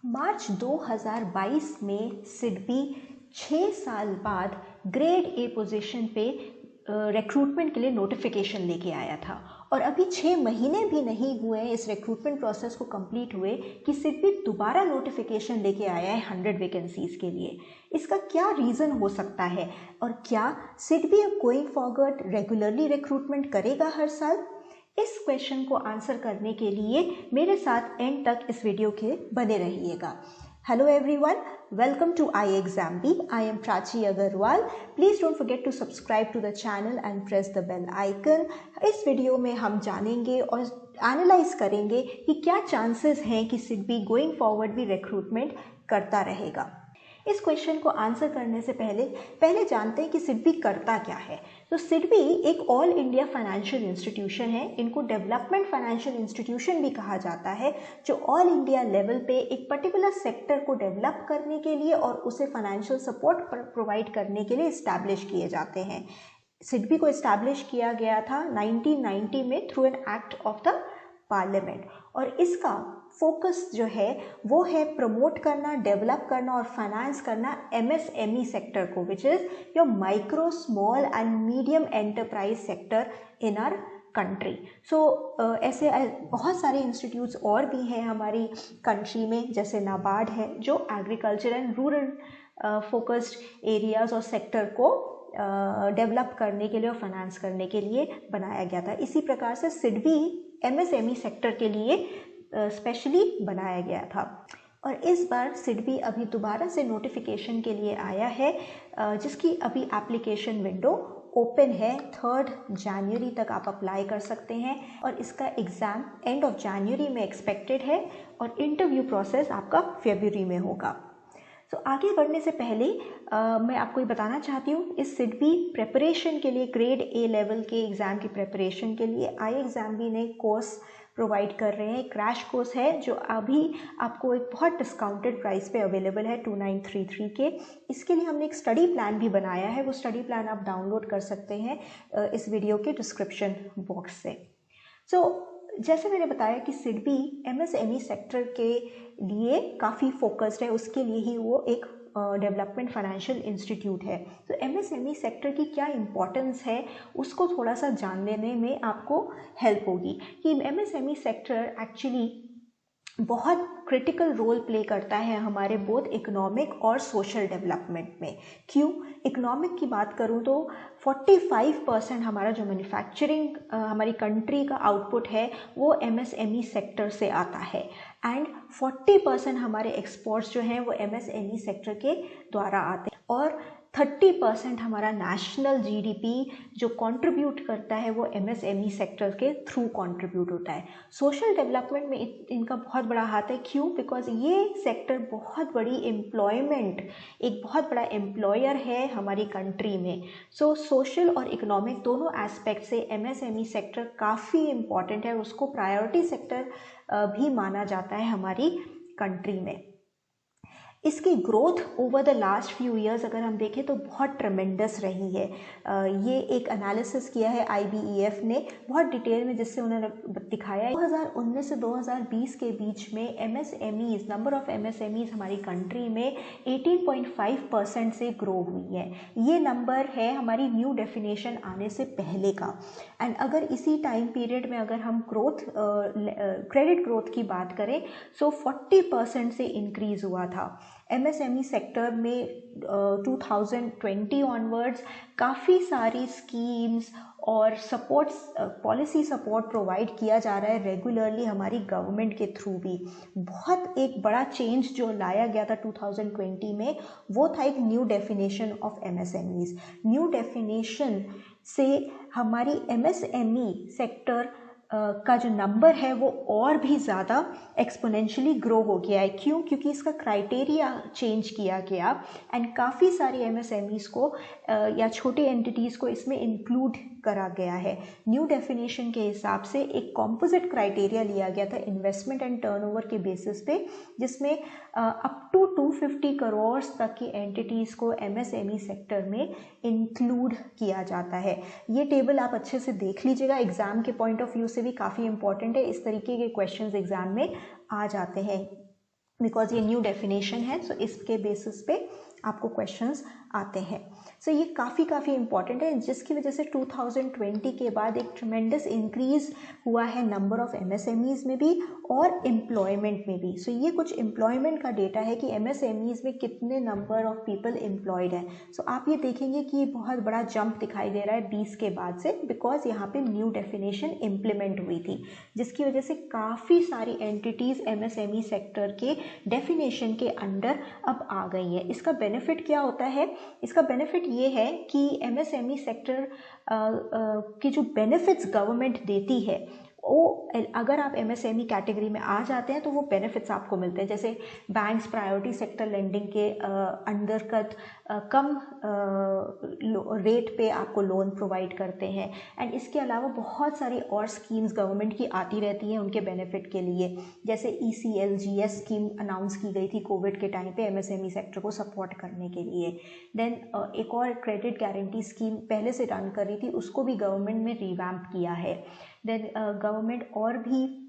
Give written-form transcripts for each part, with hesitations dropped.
मार्च 2022 में सिडबी 6 साल बाद ग्रेड ए पोजीशन पे रिक्रूटमेंट के लिए नोटिफिकेशन लेके आया था और अभी 6 महीने भी नहीं हुए हैं इस रिक्रूटमेंट प्रोसेस को कंप्लीट हुए कि सिडबी दोबारा नोटिफिकेशन लेके आया है 100 वैकेंसीज़ के लिए। इसका क्या रीज़न हो सकता है और क्या सिडबी अब गोइंग फॉरवर्ड रेगुलरली रिक्रूटमेंट करेगा हर साल? इस क्वेश्चन को आंसर करने के लिए मेरे साथ एंड तक इस वीडियो के बने रहिएगा। Hello everyone, welcome to iExamBee. I am Prachi Agarwal. Please don't forget to subscribe to the channel and press the bell icon. इस वीडियो में हम जानेंगे और एनालाइज करेंगे कि क्या चांसेस हैं कि सिडबी गोइंग फॉरवर्ड भी रिक्रूटमेंट करता रहेगा। इस क्वेश्चन को आंसर करने से पहले जानते हैं कि सिडबी करता क्या है। तो सिडबी एक ऑल इंडिया फाइनेंशियल इंस्टीट्यूशन है। इनको डेवलपमेंट फाइनेंशियल इंस्टीट्यूशन भी कहा जाता है, जो ऑल इंडिया लेवल पे एक पर्टिकुलर सेक्टर को डेवलप करने के लिए और उसे फाइनेंशियल सपोर्ट प्रोवाइड करने के लिए इस्टेब्लिश किए जाते हैं। सिडबी को इस्टेब्लिश किया गया था 1990 में through an act of the parliament और इसका फोकस जो है वो है प्रमोट करना, डेवलप करना और फाइनेंस करना MSME सेक्टर को, which is your micro small and medium enterprise sector in our country. So ऐसे बहुत सारे इंस्टीट्यूट्स और भी हैं हमारी कंट्री में, जैसे नाबार्ड है जो agriculture and rural focused areas और सेक्टर को डेवलप करने के लिए और फाइनेंस करने के लिए बनाया गया था। इसी प्रकार से सिडबी MSME सेक्टर के लिए स्पेशली बनाया गया था और इस बार सिडबी अभी दोबारा से नोटिफिकेशन के लिए आया है, जिसकी अभी एप्लीकेशन विंडो ओपन है। 3 जनवरी तक आप अप्लाई कर सकते हैं और इसका एग्ज़ाम एंड ऑफ जनवरी में एक्सपेक्टेड है और इंटरव्यू प्रोसेस आपका फरवरी में होगा। तो आगे बढ़ने से पहले मैं आपको ये बताना चाहती हूँ, इस सिडबी प्रिपरेशन के लिए ग्रेड ए लेवल के एग्ज़ाम की प्रिपरेशन के लिए iExamBee ने कोर्स प्रोवाइड कर रहे हैं। क्रैश कोर्स है जो अभी आपको एक बहुत डिस्काउंटेड प्राइस पे अवेलेबल है 2933 के। इसके लिए हमने एक स्टडी प्लान भी बनाया है, वो स्टडी प्लान आप डाउनलोड कर सकते हैं इस वीडियो के डिस्क्रिप्शन बॉक्स से। जैसे मैंने बताया कि सिडबी MSME सेक्टर के लिए काफ़ी फोकस्ड है, उसके लिए ही वो एक डेवलपमेंट फाइनेंशियल इंस्टीट्यूट है। तो MSME सेक्टर की क्या इम्पोर्टेंस है उसको थोड़ा सा जान लेने में आपको हेल्प होगी कि MSME सेक्टर एक्चुअली बहुत क्रिटिकल रोल प्ले करता है हमारे बोथ इकोनॉमिक और सोशल डेवलपमेंट में। क्यों? इकोनॉमिक की बात करूं तो 45% हमारा जो मैन्युफैक्चरिंग हमारी कंट्री का आउटपुट है वो MSME सेक्टर से आता है एंड 40% हमारे एक्सपोर्ट्स जो हैं वो MSME सेक्टर के द्वारा आते हैं और 30% हमारा नेशनल GDP जो कंट्रीब्यूट करता है वो MSME सेक्टर के थ्रू कंट्रीब्यूट होता है। सोशल डेवलपमेंट में इनका बहुत बड़ा हाथ है। क्यों? बिकॉज ये सेक्टर बहुत बड़ी एम्प्लॉयमेंट, एक बहुत बड़ा एम्प्लॉयर है हमारी कंट्री में। सो सोशल और इकोनॉमिक दोनों एस्पेक्ट से MSME सेक्टर काफ़ी इम्पॉर्टेंट है, उसको प्रायोरिटी सेक्टर भी माना जाता है हमारी कंट्री में। इसकी growth over the last few years अगर हम देखें तो बहुत ट्रेमेंडस रही है। ये एक एनालिसिस किया है IBEF ने बहुत डिटेल में, जिससे उन्होंने दिखाया 2019 से 2020 के बीच में MSMEs, नंबर ऑफ MSMEs हमारी कंट्री में 18.5% से ग्रो हुई है। ये नंबर है हमारी न्यू डेफिनेशन आने से पहले का। एंड अगर इसी टाइम पीरियड में अगर हम ग्रोथ क्रेडिट ग्रोथ की बात करें तो 40% से इंक्रीज़ हुआ था। MSME सेक्टर में 2020 ऑनवर्ड्स काफ़ी सारी स्कीम्स और सपोर्ट्स, पॉलिसी सपोर्ट प्रोवाइड किया जा रहा है रेगुलरली हमारी गवर्नमेंट के थ्रू भी। बहुत एक बड़ा चेंज जो लाया गया था 2020 में वो था एक new definition of MSMEs। New definition से हमारी MSME सेक्टर का जो नंबर है वो और भी ज़्यादा एक्सपोनेंशियली ग्रो हो गया है। क्यों? क्योंकि इसका क्राइटेरिया चेंज किया गया एंड काफ़ी सारी MSMEs को या छोटे एंटिटीज़ को इसमें इंक्लूड करा गया है। न्यू डेफिनेशन के हिसाब से एक कॉम्पोजिट क्राइटेरिया लिया गया था इन्वेस्टमेंट एंड टर्नओवर के बेसिस पे, जिसमें अप टू 250 करोड़ तक की एंटिटीज़ को MSME सेक्टर में इंक्लूड किया जाता है। ये टेबल आप अच्छे से देख लीजिएगा, एग्ज़ाम के पॉइंट ऑफ व्यू से भी काफ़ी इंपॉर्टेंट है। इस तरीके के क्वेश्चंस एग्ज़ाम में आ जाते हैं। बिकॉज ये न्यू डेफिनेशन है, सो इसके बेसिस पे आपको क्वेश्चंस आते हैं। सो ये काफ़ी इंपॉर्टेंट है, जिसकी वजह से 2020 के बाद एक ट्रमेंडस इंक्रीज हुआ है नंबर ऑफ MSMEs में भी और एम्प्लॉयमेंट में भी। सो ये कुछ एम्प्लॉयमेंट का डेटा है कि MSMEs में कितने नंबर ऑफ पीपल एम्प्लॉयड हैं। सो आप ये देखेंगे कि बहुत बड़ा जंप दिखाई दे रहा है 20 के बाद से, बिकॉज यहाँ पे न्यू डेफिनेशन इम्प्लीमेंट हुई थी, जिसकी वजह से काफ़ी सारी एंटिटीज़ MSME सेक्टर के डेफिनेशन के अंडर अब आ गई है। इसका बेनिफिट क्या होता है? इसका बेनिफिट ये है कि MSME सेक्टर की जो बेनिफिट्स गवर्नमेंट देती है, वो अगर आप MSME कैटेगरी में आ जाते हैं तो वो बेनिफिट्स आपको मिलते हैं। जैसे बैंक्स प्रायोरिटी सेक्टर लेंडिंग के अंतर्गत कम रेट पे आपको लोन प्रोवाइड करते हैं, एंड इसके अलावा बहुत सारी और स्कीम्स गवर्नमेंट की आती रहती हैं उनके बेनिफिट के लिए। जैसे ECLGS स्कीम अनाउंस की गई थी कोविड के टाइम पे MSME सेक्टर को सपोर्ट करने के लिए। देन एक और क्रेडिट गारंटी स्कीम पहले से रन कर रही थी, उसको भी गवर्नमेंट में रिवैम्प किया है। देन गवर्नमेंट और भी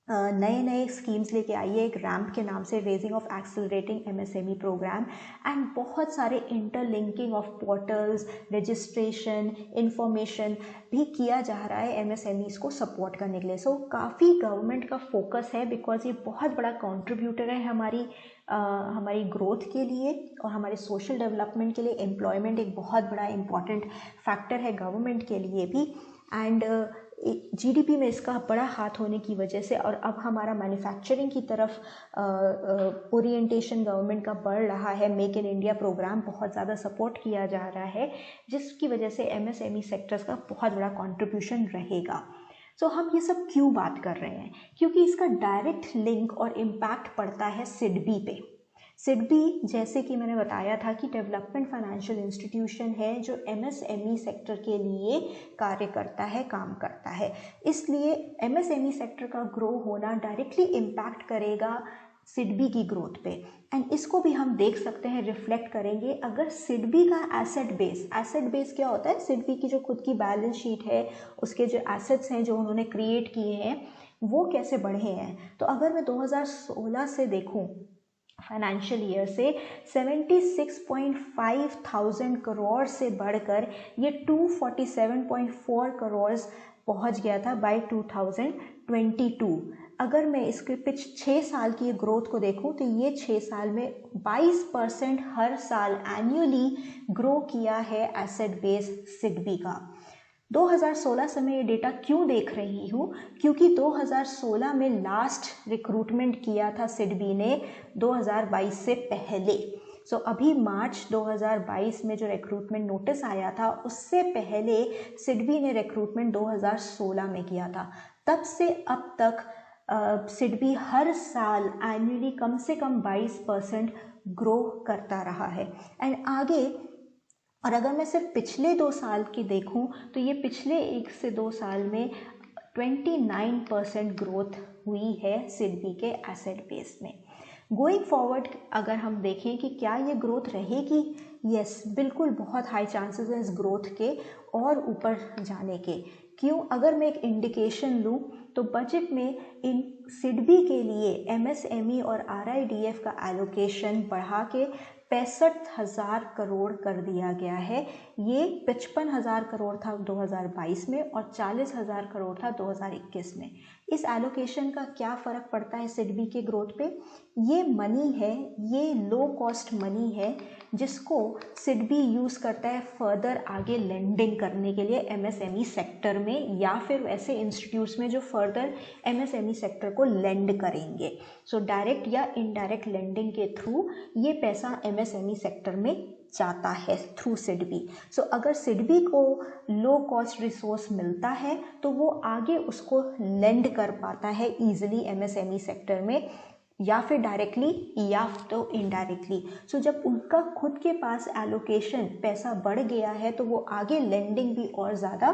नए स्कीम्स लेके आई है, एक रैम्प के नाम से, raising of accelerating MSME programme, and बहुत सारे interlinking of portals, registration, information भी किया जा रहा है MSMEs को सपोर्ट करने के लिए। सो काफ़ी गवर्नमेंट का फोकस है, बिकॉज ये बहुत बड़ा कंट्रीब्यूटर है हमारी ग्रोथ के लिए और हमारे सोशल डेवलपमेंट के लिए। एम्प्लॉयमेंट एक बहुत बड़ा इंपॉर्टेंट फैक्टर है गवर्नमेंट के लिए भी, एंड GDP में इसका बड़ा हाथ होने की वजह से, और अब हमारा मैन्युफैक्चरिंग की तरफ ओरिएंटेशन गवर्नमेंट का बढ़ रहा है। मेक इन इंडिया प्रोग्राम बहुत ज़्यादा सपोर्ट किया जा रहा है, जिसकी वजह से MSME सेक्टर्स का बहुत बड़ा कंट्रीब्यूशन रहेगा। सो हम ये सब क्यों बात कर रहे हैं? क्योंकि इसका डायरेक्ट लिंक और इम्पैक्ट पड़ता है SIDBI पे। SIDBI, जैसे कि मैंने बताया था, कि डेवलपमेंट फाइनेंशियल इंस्टीट्यूशन है जो MSME सेक्टर के लिए कार्य करता है, काम करता है। इसलिए MSME सेक्टर का ग्रो होना डायरेक्टली इम्पैक्ट करेगा SIDBI की ग्रोथ पे, एंड इसको भी हम देख सकते हैं, रिफ्लेक्ट करेंगे अगर SIDBI का एसेट बेस क्या होता है? SIDBI की जो खुद की बैलेंस शीट है, उसके जो एसेट्स हैं जो उन्होंने क्रिएट किए हैं, वो कैसे बढ़े हैं। तो अगर मैं 2016 से देखूं, फाइनेंशियल ईयर से 76.5 थाउजेंड करोड़ से बढ़कर ये 247.4 करोड़ पहुंच गया था बाय 2022। अगर मैं इसके 6 साल की ग्रोथ को देखूं तो ये 6 साल में 22% हर साल एनुअली ग्रो किया है एसेट बेस SIDBI का। 2016 से मैं ये डेटा क्यों देख रही हूँ? क्योंकि 2016 में लास्ट रिक्रूटमेंट किया था SIDBI ने 2022 से पहले। सो अभी मार्च 2022 में जो रिक्रूटमेंट नोटिस आया था, उससे पहले SIDBI ने रिक्रूटमेंट 2016 में किया था। तब से अब तक SIDBI हर साल एनुअली कम से कम 22% ग्रो करता रहा है, एंड आगे। और अगर मैं सिर्फ पिछले 2 साल की देखूं तो ये पिछले 1 से 2 साल में 29% ग्रोथ हुई है SIDBI के एसेट बेस में। गोइंग फॉरवर्ड अगर हम देखें कि क्या ये ग्रोथ रहेगी, यस, बिल्कुल बहुत हाई चांसेस हैं इस ग्रोथ के और ऊपर जाने के। क्यों? अगर मैं एक इंडिकेशन लूँ तो बजट में इन SIDBI के लिए MSME और RIDF का एलोकेशन बढ़ा के 65,000 करोड़ कर दिया गया है। ये 55,000 करोड़ था 2022 में और 40,000 करोड़ था 2021 में। इस एलोकेशन का क्या फ़र्क पड़ता है SIDBI के ग्रोथ पे? ये मनी है, ये लो कॉस्ट मनी है जिसको SIDBI यूज़ करता है फर्दर आगे लेंडिंग करने के लिए MSME सेक्टर में, या फिर ऐसे इंस्टीट्यूट्स में जो फर्दर MSME सेक्टर को लेंड करेंगे। सो डायरेक्ट या इनडायरेक्ट लेंडिंग के थ्रू ये पैसा MSME सेक्टर में जाता है थ्रू SIDBI। सो अगर SIDBI को लो कॉस्ट रिसोर्स मिलता है तो वो आगे उसको लेंड कर पाता है ईजिली MSME सेक्टर में, या फिर डायरेक्टली या तो इनडायरेक्टली। सो जब उनका खुद के पास एलोकेशन पैसा बढ़ गया है तो वो आगे लेंडिंग भी और ज़्यादा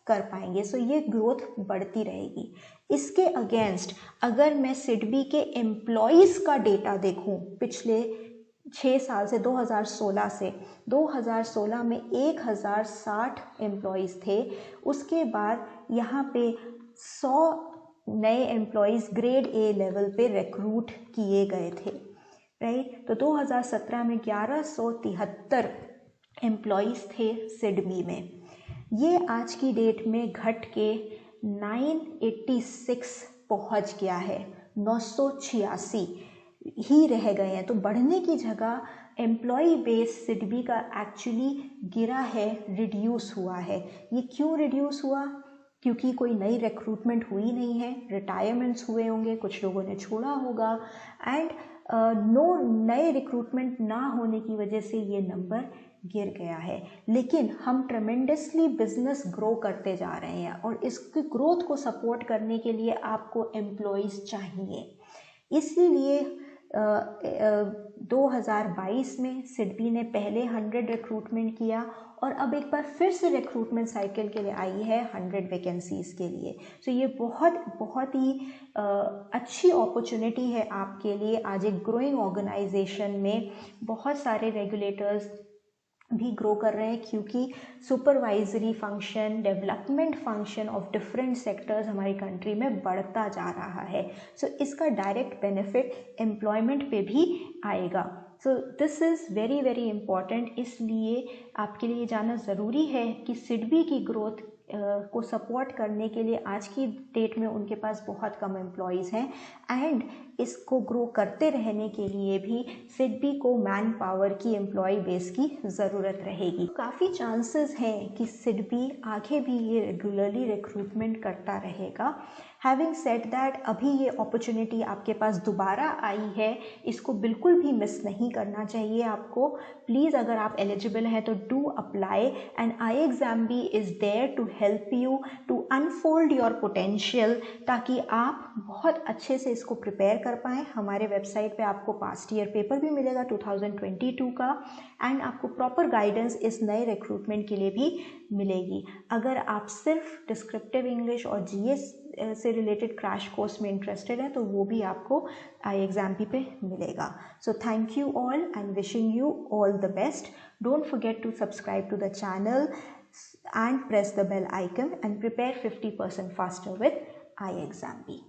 कर पाएंगे। सो ये ग्रोथ बढ़ती रहेगी। इसके अगेंस्ट अगर मैं SIDBI के एम्प्लॉयज़ का डेटा देखूं पिछले 6 साल से 2016 से, 2016 में 1060 एम्प्लॉयज़ थे। उसके बाद यहाँ पे 100 नए एम्प्लॉयज़ ग्रेड ए लेवल पे रिक्रूट किए गए थे, राइट। तो 2017 में 1173 एम्प्लॉयज़ थे सिडबी में। ये आज की डेट में घट के 986 पहुंच गया है, 986 ही रह गए हैं। तो बढ़ने की जगह एम्प्लॉय बेस सिडबी का एक्चुअली गिरा है, रिड्यूस हुआ है। ये क्यों रिड्यूस हुआ? क्योंकि कोई नई रिक्रूटमेंट हुई नहीं है, रिटायरमेंट्स हुए होंगे, कुछ लोगों ने छोड़ा होगा, एंड नए रिक्रूटमेंट ना होने की वजह से ये नंबर गिर गया है। लेकिन हम ट्रेमेंडसली बिजनेस ग्रो करते जा रहे हैं और इसकी ग्रोथ को सपोर्ट करने के लिए आपको एम्प्लॉयज़ चाहिए। इसलिए 2022 में सिडबी ने पहले 100 रिक्रूटमेंट किया और अब एक बार फिर से रिक्रूटमेंट साइकिल के लिए आई है 100 वैकेंसीज़ के लिए। तो ये बहुत ही अच्छी अपॉर्चुनिटी है आपके लिए। आज एक ग्रोइंग ऑर्गेनाइजेशन में बहुत सारे रेगुलेटर्स भी ग्रो कर रहे हैं, क्योंकि supervisory function, development function of different sectors हमारी कंट्री में बढ़ता जा रहा है। सो इसका डायरेक्ट बेनिफिट एम्प्लॉयमेंट पे भी आएगा। So this is very very important. इसलिए आपके लिए जानना ज़रूरी है कि सिडबी की ग्रोथ को सपोर्ट करने के लिए आज की डेट में उनके पास बहुत कम एम्प्लॉयज़ हैं, एंड इसको ग्रो करते रहने के लिए भी सिडबी को मैन पावर की एम्प्लॉय बेस की ज़रूरत रहेगी। काफ़ी चांसेस हैं कि सिडबी आगे भी ये रेगुलरली रिक्रूटमेंट करता रहेगा। हैविंग सेड दैट, अभी ये अपॉर्चुनिटी आपके पास दोबारा आई है, इसको बिल्कुल भी मिस नहीं करना चाहिए आपको। प्लीज़ अगर आप एलिजिबल हैं तो do apply, and iExamBee is there to help you to unfold your potential, ताकि आप बहुत अच्छे से इसको प्रिपेयर कर पाएँ। हमारे वेबसाइट पे आपको पास्ट ईयर पेपर भी मिलेगा 2022 का, एंड आपको प्रॉपर गाइडेंस इस नए रिक्रूटमेंट के लिए भी मिलेगी। अगर आप सिर्फ डिस्क्रिप्टिव इंग्लिश और जीएस से रिलेटेड क्रैश कोर्स में इंटरेस्टेड है तो वो भी आपको iExamBee पे मिलेगा। So thank you all and wishing you all the best. Don't forget to subscribe to the channel and press the bell icon and prepare 50% faster with iExamBee.